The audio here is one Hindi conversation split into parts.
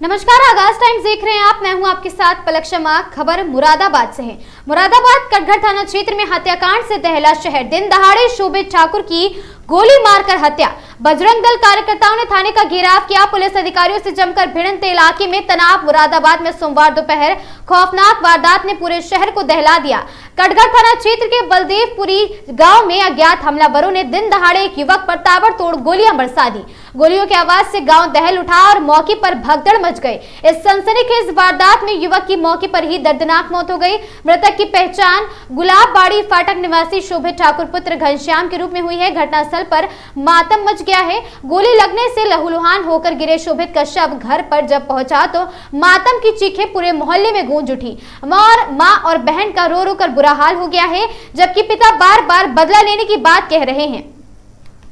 नमस्कार, आगाज टाइम्स देख रहे हैं आप। मैं हूं आपके साथ पलक शर्मा। खबर मुरादाबाद से है। मुरादाबाद कटघर थाना क्षेत्र में हत्याकांड से दहला शहर। दिन दहाड़े शोभित ठाकुर की गोली मारकर हत्या। बजरंग दल कार्यकर्ताओं ने थाने का घेराव किया। पुलिस अधिकारियों से जमकर भिड़ंत इलाके में तनाव। मुरादाबाद में सोमवार दोपहर खौफनाक वारदात ने पूरे शहर को दहला दिया। कटघर थाना क्षेत्र के बलदेवपुरी गांव में अज्ञात हमलावरों ने दिन दहाड़े एक युवक पर ताबड़तोड़ गोलियां बरसा दी। गोलियों की आवाज से गांव दहल उठा और मौके पर भगदड़ मच गई। इस सनसनीखेज वारदात में युवक की मौके पर ही दर्दनाक मौत हो गई। मृतक की पहचान गुलाबबाड़ी फाटक निवासी शोभित ठाकुर पुत्र घनश्याम के रूप में हुई है। घटनास्थल पर मातम मच गया है। गोली लगने से लहूलुहान होकर गिरे शोभित का शव घर पर जब पहुंचा तो मातम की चीखें पूरे मोहल्ले में गूंज उठी। मां और बहन का रो रो कर बुरा हाल हो गया है, जबकि पिता बार बार बदला लेने की बात कह रहे हैं।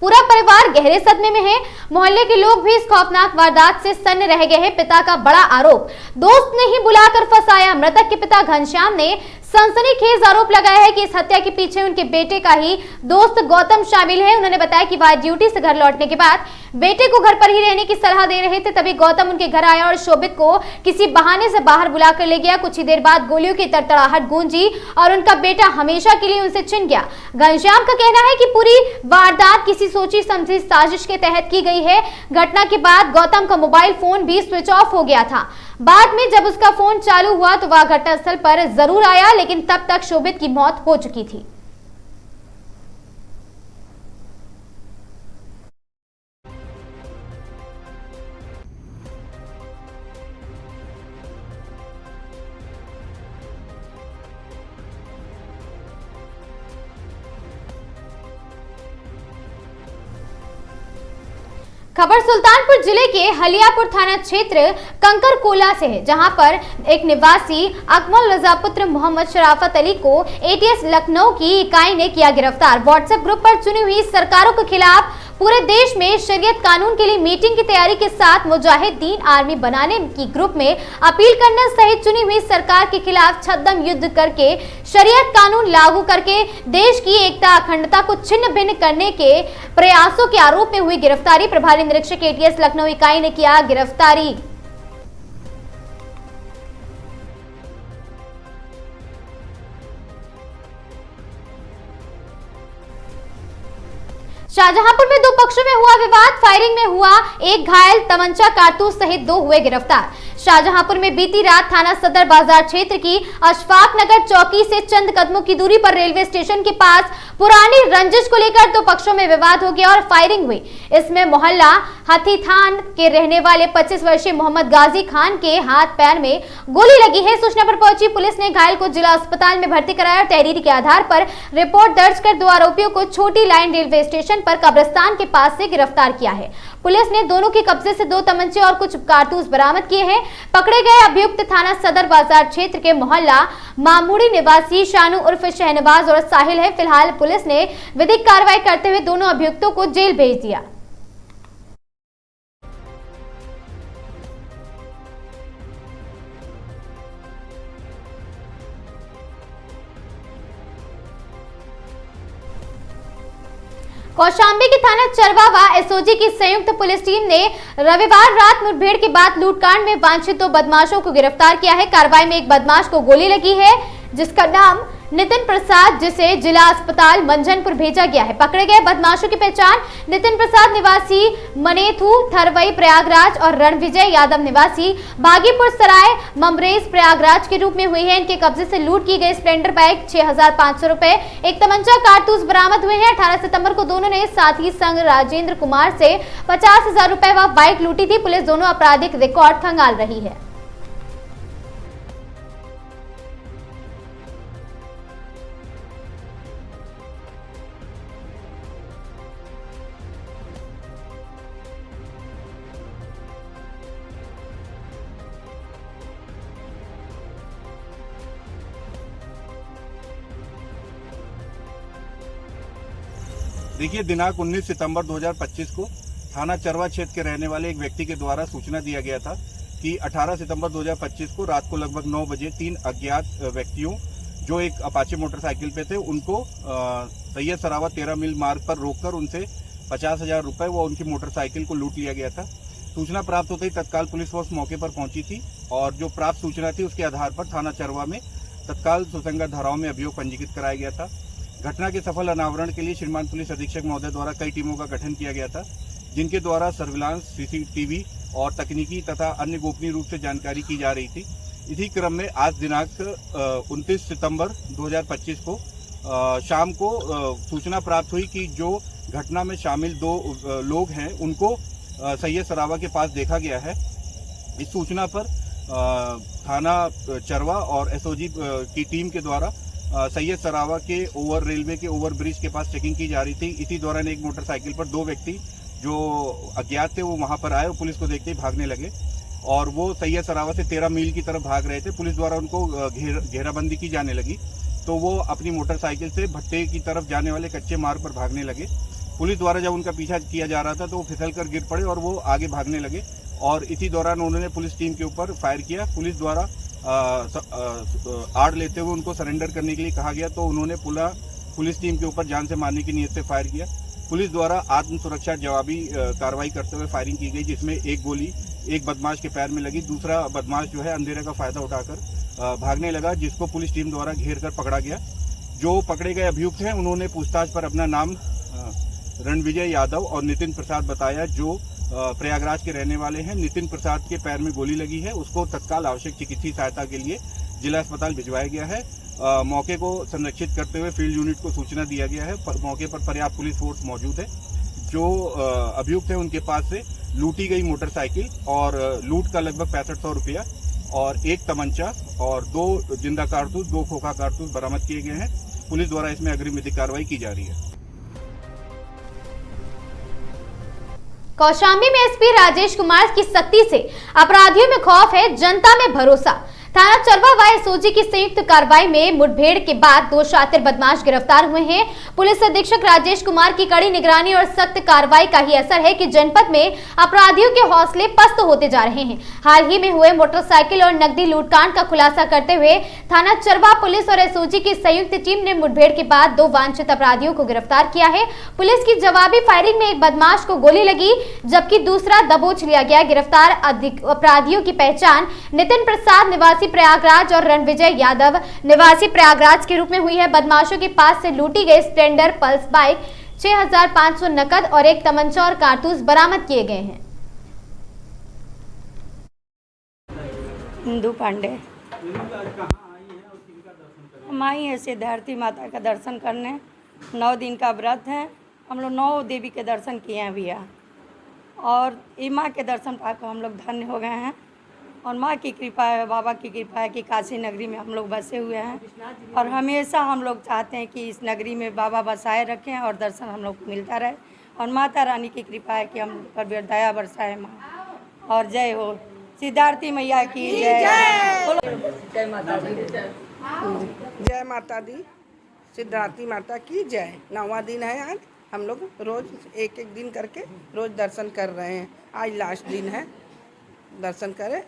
पूरा परिवार गहरे सदमे में है। मोहल्ले के लोग भी इस खौफनाक वारदात से सन्न रह गए हैं। पिता का बड़ा आरोप, दोस्त ने ही बुलाकर फंसाया। मृतक के पिता घनश्याम ने सनसनीखेज आरोप लगाया है कि इस हत्या के पीछे उनके बेटे का ही दोस्त गौतम शामिल है। उन्होंने बताया कि वह ड्यूटी से घर लौटने के बाद बेटे को घर पर ही रहने की सलाह दे रहे थे, तभी गौतम उनके घर आया और शोभित को किसी बहाने से बाहर बुलाकर ले गया। कुछ ही देर बाद गोलियों की तड़तड़ाहट गूंजी और उनका बेटा हमेशा के लिए उनसे छिन गया। घनश्याम का कहना है कि पूरी वारदात किसी सोची समझी साजिश के तहत की गई है। घटना के बाद गौतम का मोबाइल फोन भी स्विच ऑफ हो गया था। बाद में जब उसका फोन चालू हुआ तो वह घटनास्थल पर जरूर आया, लेकिन तब तक शोभित की मौत हो चुकी थी। खबर सुल्तानपुर जिले के हलियापुर थाना क्षेत्र कंकरकोला से है, जहां पर एक निवासी अकमल रजा पुत्र मोहम्मद शराफत अली को एटीएस लखनऊ की इकाई ने किया गिरफ्तार। व्हाट्सएप ग्रुप पर चुनी हुई सरकारों के खिलाफ पूरे देश में शरीयत कानून के लिए मीटिंग की तैयारी के साथ मुजाहिदीन आर्मी बनाने की ग्रुप में अपील करने सहित चुनी हुई सरकार के खिलाफ छद्म युद्ध करके शरीयत कानून लागू करके देश की एकता अखंडता को छिन्न भिन्न करने के प्रयासों के आरोप में हुई गिरफ्तारी। प्रभारी निरीक्षक एटीएस लखनऊ इकाई ने किया गिरफ्तारी। शाहजहांपुर में दो पक्षों में हुआ विवाद। फायरिंग में हुआ एक घायल, तमंचा कारतूस सहित दो हुए गिरफ्तार। शाहजहांपुर में बीती रात थाना सदर बाजार क्षेत्र की अशफाक नगर चौकी से चंद कदमों की दूरी पर रेलवे स्टेशन के पास पुरानी रंजिश को लेकर दो पक्षों में विवाद हो गया और फायरिंग हुई। इसमें मोहल्ला हथीथान के रहने वाले 25 वर्षीय मोहम्मद गाजी खान के हाथ पैर में गोली लगी है। सूचना पर पहुंची पुलिस ने घायल को जिला अस्पताल में भर्ती कराया और तहरीर के आधार पर रिपोर्ट दर्ज कर दो आरोपियों को छोटी लाइन रेलवे स्टेशन पर कब्रिस्तान के पास से गिरफ्तार किया है। पुलिस ने दोनों के कब्जे से दो तमंचे और कुछ कारतूस बरामद किए हैं। पकड़े गए अभियुक्त थाना सदर बाजार क्षेत्र के मोहल्ला मामूड़ी निवासी शानू उर्फ शहनवाज और साहिल है। फिलहाल पुलिस ने विधिक कार्रवाई करते हुए दोनों अभियुक्तों को जेल भेज दिया। कौशांबी की थाना चरवा व एसओजी की संयुक्त पुलिस टीम ने रविवार रात मुठभेड़ के बाद लूटकांड में वांछित दो बदमाशों को गिरफ्तार किया है। कार्रवाई में एक बदमाश को गोली लगी है, जिसका नाम नितिन प्रसाद, जिसे जिला अस्पताल मंझनपुर भेजा गया है। पकड़े गए बदमाशों की पहचान नितिन प्रसाद निवासी मनेथू थरवई प्रयागराज और रणविजय यादव निवासी बागीपुर सराय ममरेज प्रयागराज के रूप में हुई है। इनके कब्जे से लूट की गई स्प्लेंडर बाइक 6,500 रुपए, एक तमंचा, कारतूस बरामद हुए हैं। 18 सितंबर को दोनों ने साथी संग राजेंद्र कुमार से 50,000 रुपए व बाइक लूटी थी। पुलिस दोनों आपराधिक रिकॉर्ड खंगाल रही है। देखिए, दिनांक 19 सितंबर 2025 को थाना चरवा क्षेत्र के रहने वाले एक व्यक्ति के द्वारा सूचना दिया गया था कि 18 सितंबर 2025 को रात को लगभग 9 बजे 3 अज्ञात व्यक्तियों जो एक अपाचे मोटरसाइकिल पे थे उनको सैयद सरावत 13 मील मार्ग पर रोककर उनसे 50,000 रुपए व उनकी मोटरसाइकिल को लूट लिया गया था। सूचना प्राप्त होते ही तत्काल पुलिस फोर्स मौके पर पहुंची थी और जो प्राप्त सूचना थी उसके आधार पर थाना चरवा में तत्काल सुसंगत धाराओं में अभियोग पंजीकृत कराया गया था। घटना के सफल अनावरण के लिए श्रीमान पुलिस अधीक्षक महोदय द्वारा कई टीमों का गठन किया गया था, जिनके द्वारा सर्विलांस, सीसीटीवी और तकनीकी तथा अन्य गोपनीय रूप से जानकारी की जा रही थी। इसी क्रम में आज दिनांक 29 सितंबर 2025 को शाम को सूचना प्राप्त हुई कि जो घटना में शामिल 2 लोग हैं उनको सैयद सरावा के पास देखा गया है। इस सूचना पर थाना चरवा और एसओजी की टीम के द्वारा सैयद सरावा के रेलवे के ओवर ब्रिज के पास चेकिंग की जा रही थी। इसी दौरान एक मोटरसाइकिल पर 2 व्यक्ति जो अज्ञात थे वो वहां पर आए और पुलिस को देखते ही भागने लगे और वो सैयद सरावा से 13 मील की तरफ भाग रहे थे। पुलिस द्वारा उनको घेराबंदी की जाने लगी तो वो अपनी मोटरसाइकिल से भट्टे की तरफ जाने वाले कच्चे मार्ग पर भागने लगे। पुलिस द्वारा जब उनका पीछा किया जा रहा था तो वो फिसल कर गिर पड़े और वो आगे भागने लगे और इसी दौरान उन्होंने पुलिस टीम के ऊपर फायर किया। पुलिस द्वारा आड़ लेते हुए उनको सरेंडर करने के लिए कहा गया तो उन्होंने पुलिस टीम के ऊपर जान से मारने की नीयत से फायर किया। पुलिस द्वारा आत्म सुरक्षा जवाबी कार्रवाई करते हुए फायरिंग की गई, जिसमें एक गोली एक बदमाश के पैर में लगी, दूसरा बदमाश जो है अंधेरे का फायदा उठाकर भागने लगा, जिसको पुलिस टीम द्वारा घेर कर पकड़ा गया। जो पकड़े गए अभियुक्त हैं उन्होंने पूछताछ पर अपना नाम रणविजय यादव और नितिन प्रसाद बताया, जो प्रयागराज के रहने वाले हैं। नितिन प्रसाद के पैर में गोली लगी है, उसको तत्काल आवश्यक चिकित्सीय सहायता के लिए जिला अस्पताल भिजवाया गया है। मौके को संरक्षित करते हुए फील्ड यूनिट को सूचना दिया गया है। मौके पर पर्याप्त पुलिस फोर्स मौजूद है। जो अभियुक्त है उनके पास से लूटी गई मोटरसाइकिल और लूट का लगभग 6500 रुपया और एक तमंचा और 2 जिंदा कारतूस, 2 खोखा कारतूस बरामद किए गए हैं। पुलिस द्वारा इसमें अग्रिम विधिक कार्रवाई की जा रही है। कौशाम्बी में एसपी राजेश कुमार की सख्ती से अपराधियों में खौफ है, जनता में भरोसा। थाना चरवा व एसओजी की संयुक्त कार्रवाई में मुठभेड़ के बाद 2 शातिर बदमाश गिरफ्तार हुए हैं। पुलिस अधीक्षक राजेश कुमार की कड़ी निगरानी और सख्त कार्रवाई का ही असर है कि जनपद में अपराधियों के हौसले पस्त होते जा रहे हैं। हाल ही में हुए मोटरसाइकिल और नकदी लूटकांड का खुलासा करते हुए थाना चरवा पुलिस और एसओजी की संयुक्त टीम ने मुठभेड़ के बाद 2 वांछित अपराधियों को गिरफ्तार किया है। पुलिस की जवाबी फायरिंग में एक बदमाश को गोली लगी, जबकि दूसरा दबोच लिया गया। गिरफ्तार अपराधियों की पहचान नितिन प्रसाद निवासी प्रयागराज और रणविजय यादव निवासी प्रयागराज के रूप में हुई है। बदमाशों के पास से लूटी गई स्प्लेंडर पल्स बाइक, 6500 नकद और एक तमंचा और कारतूस बरामद किए गए हैं। इंदु पांडे हम आई है सिद्धार्थी माता का दर्शन करने। 9 दिन का व्रत है। हम लोग 9 देवी के दर्शन किए हैं भैया और ये माँ के दर्शन पाकर हम लोग धन्य हो गए हैं और माँ की कृपा है, बाबा की कृपा है कि काशी नगरी में हम लोग बसे हुए हैं और हमेशा हम लोग चाहते हैं कि इस नगरी में बाबा बसाए रखें और दर्शन हम लोग को मिलता रहे और माता रानी की कृपा है कि हम पर दया बरसाए माँ। और जय हो सिद्धार्थी मैया की जय। जय माता दी। जय माता दी। सिद्धार्थी माता की जय। 9वां दिन है आज। हम लोग रोज एक दिन करके रोज दर्शन कर रहे हैं। आज लास्ट दिन है, दर्शन करें।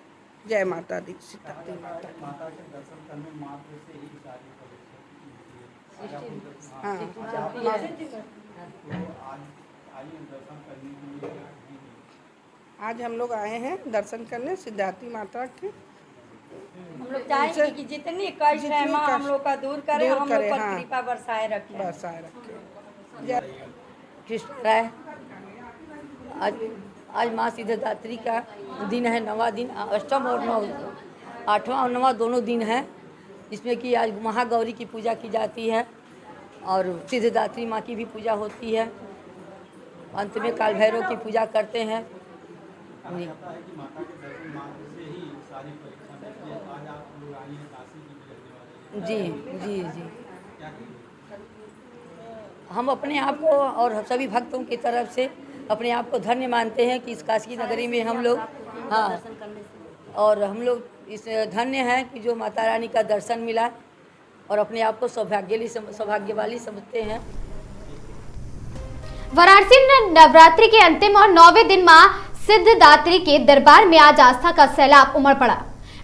जय माता दी। सिद्धार्थी माता आज हम लोग आए हैं दर्शन करने सिद्धार्थी माता के। हम लोग चाहेंगे कि जितनी कष्ट है माँ हम लोग का दूर करे, हम लोग पर कृपा बरसाए रखे। कृष्ण राय। आज माँ सिद्धिदात्री का दिन है, 9वां दिन। अष्टम और 8वां और 9वां दोनों दिन है, जिसमें कि आज महागौरी की पूजा की जाती है और सिद्धिदात्री माँ की भी पूजा होती है। अंत में काल भैरव की पूजा करते हैं। जी जी जी हम अपने आप को और सभी भक्तों की तरफ से अपने आप को धन्य मानते हैं कि इस काशी नगरी में हम लोग और हम लोग इस धन्य हैं कि जो माता रानी का दर्शन मिला और अपने आप को सौभाग्यवाली समझते हैं। वाराणसी में नवरात्रि के अंतिम और 9वें दिन मां सिद्धिदात्री के दरबार में आज आस्था का सैलाब उमड़ पड़ा।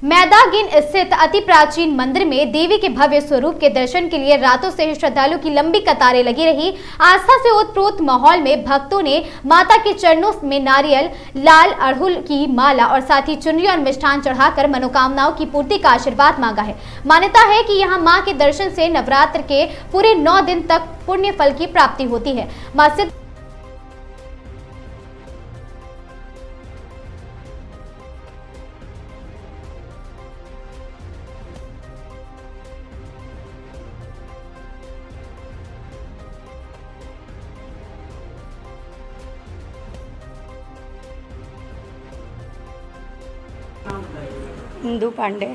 मैदागिन स्थित अति प्राचीन मंदिर में देवी के भव्य स्वरूप के दर्शन के लिए रातों से ही श्रद्धालुओं की लंबी कतारें लगी रही। आस्था से ओतप्रोत माहौल में भक्तों ने माता के चरणों में नारियल, लाल अड़हुल की माला और साथ ही चुनरी और मिष्ठान चढ़ाकर मनोकामनाओं की पूर्ति का आशीर्वाद मांगा है। मान्यता है कि यहाँ मां के दर्शन से नवरात्र के पूरे 9 दिन तक पुण्य फल की प्राप्ति होती है। मस्जिद इंदू पांडे।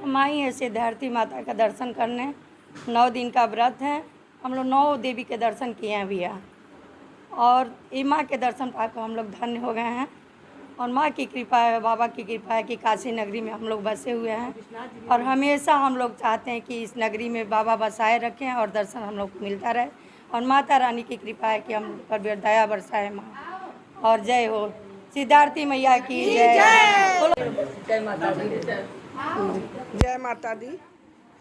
हम आई हैं सिद्धार्थी माता का दर्शन करने। 9 दिन का व्रत है। हम लोग 9 देवी के दर्शन किए हैं भैया, और ये माँ के दर्शन पाकर हम लोग धन्य हो गए हैं। और माँ की कृपा है, बाबा की कृपा है कि काशी नगरी में हम लोग बसे हुए हैं, और हमेशा हम लोग चाहते हैं कि इस नगरी में बाबा बसाए रखें और दर्शन हम लोग को मिलता रहे। और माता रानी की कृपा है कि हम लोग पर दया बरसाए माँ। और जय हो सिद्धार्थी मैया की जय। जय माता दी। जय माता दी,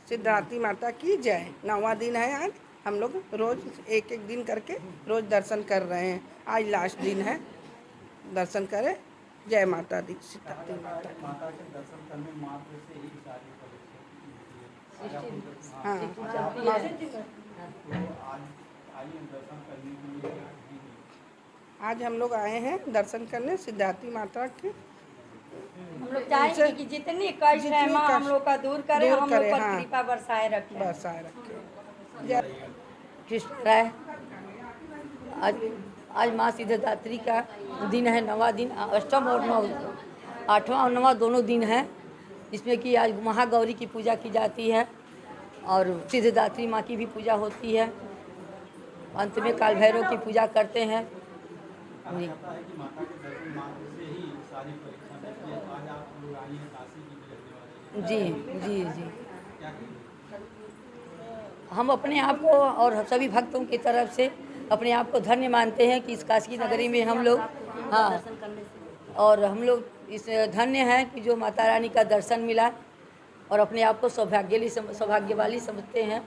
सिद्धार्थी माता की जय। 9वां दिन है आज। हम लोग रोज एक दिन करके रोज दर्शन कर रहे हैं। आज लास्ट दिन है, दर्शन करें। जय माता दी, सिद्धार्थी माता आज हम लोग आए हैं दर्शन करने सिद्धार्थी माता के। हम लोग चाहेंगे कि जितनी कष्ट है माँ हम लोग का दूर करे, हम लोग पर कृपा बरसाए रखे। कृष्ण राय। आज माँ सिद्धिदात्री का दिन है, 9वां दिन। अष्टम और 8वां और 9वां दोनों दिन है। इसमें कि आज महागौरी की पूजा की जाती है और सिद्धिदात्री माँ की भी पूजा होती है। अंत में काल भैरव की पूजा करते हैं। जी जी जी। हम अपने आप को और सभी भक्तों की तरफ से अपने आप को धन्य मानते हैं कि इस काशी नगरी में हम लोग और हम लोग इस धन्य हैं कि जो माता रानी का दर्शन मिला, और अपने आप को सौभाग्यवाली समझते हैं।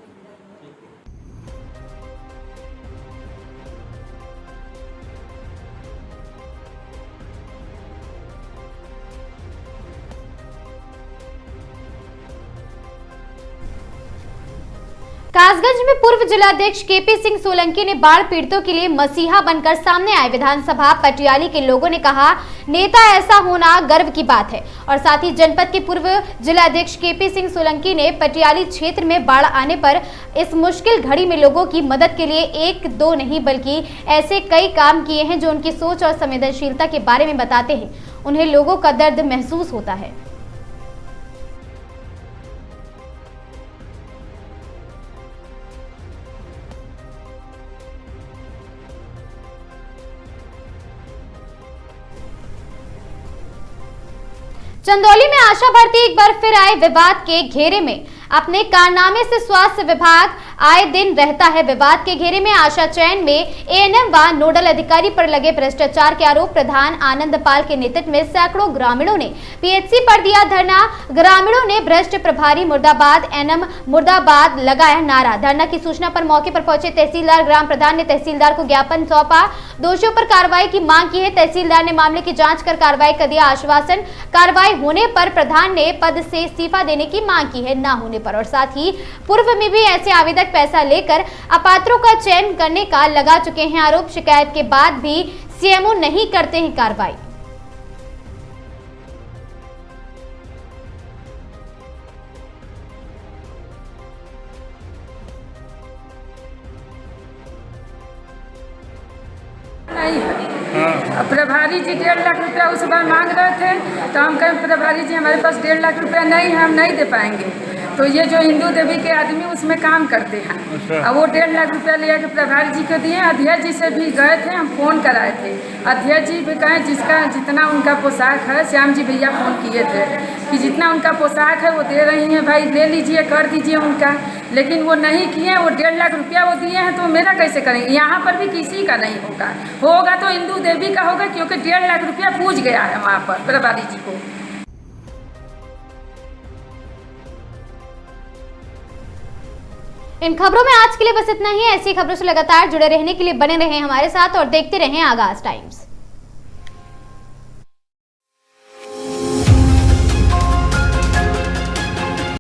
कासगंज में पूर्व जिलाध्यक्ष केपी सिंह सोलंकी ने बाढ़ पीड़ितों के लिए मसीहा बनकर सामने आए। विधानसभा पटियाली के लोगों ने कहा, नेता ऐसा होना गर्व की बात है। और साथ ही जनपद के पूर्व जिलाध्यक्ष केपी सिंह सोलंकी ने पटियाली क्षेत्र में बाढ़ आने पर इस मुश्किल घड़ी में लोगों की मदद के लिए 1-2 नहीं बल्कि ऐसे कई काम किए हैं जो उनकी सोच और संवेदनशीलता के बारे में बताते हैं। उन्हें लोगों का दर्द महसूस होता है। चंदौली में आशा भारती एक बार फिर आए विवाद के घेरे में। अपने कारनामे से स्वास्थ्य विभाग आए दिन रहता है विवाद के घेरे में। आशा चयन में एएनएम व नोडल अधिकारी पर लगे भ्रष्टाचार के आरोप। प्रधान आनंद पाल के नेतृत्व में सैकड़ों ग्रामीणों ने पीएचसी पर दिया धरना। ग्रामीणों ने भ्रष्ट प्रभारी मुर्दाबाद, एएनएम मुर्दाबाद लगाया नारा। धरना की सूचना पर मौके पर पहुंचे तहसीलदार ग्राम प्रधान ने तहसीलदार को ज्ञापन सौंपा। दोषियों पर कार्रवाई की मांग की है। तहसीलदार ने मामले की जांच कर कार्रवाई का दिया आश्वासन। कार्रवाई होने पर प्रधान ने पद से इस्तीफा देने की मांग की है, ना होने पर। और साथ ही पूर्व में भी ऐसे आवेदक पैसा लेकर अपात्रों का चयन करने का लगा चुके हैं आरोप। शिकायत के बाद भी सीएमओ नहीं करते हैं कार्रवाई। प्रभारी जी 1.5 लाख रुपया उस बार मांग रहे थे, तो हम कहें प्रभारी जी हमारे पास 1.5 लाख रुपया नहीं है, हम नहीं दे पाएंगे। तो ये जो हिंदू देवी के आदमी उसमें काम करते हैं, अब वो 1.5 लाख रुपया ले के प्रभारी जी को दिए। अध्यक्ष जी से भी गए थे, हम फ़ोन कराए थे। अध्यक्ष जी भी कहें जिसका जितना उनका पोशाक है, श्याम जी भैया फ़ोन किए थे कि जितना उनका पोशाक है वो दे रही हैं, भाई ले लीजिए, कर दीजिए उनका। लेकिन वो नहीं किए। वो 1.5 लाख रुपया वो दिए हैं, तो मेरा कैसे करेंगे? यहाँ पर भी किसी का नहीं होगा तो इंदू देवी का होगा, क्योंकि 1.5 लाख रुपया पूछ गया है वहाँ पर प्रभारी जी को। इन खबरों में आज के लिए बस इतना ही। ऐसी खबरों से लगातार जुड़े रहने के लिए बने रहें हमारे साथ और देखते रहें आगाज टाइम्स।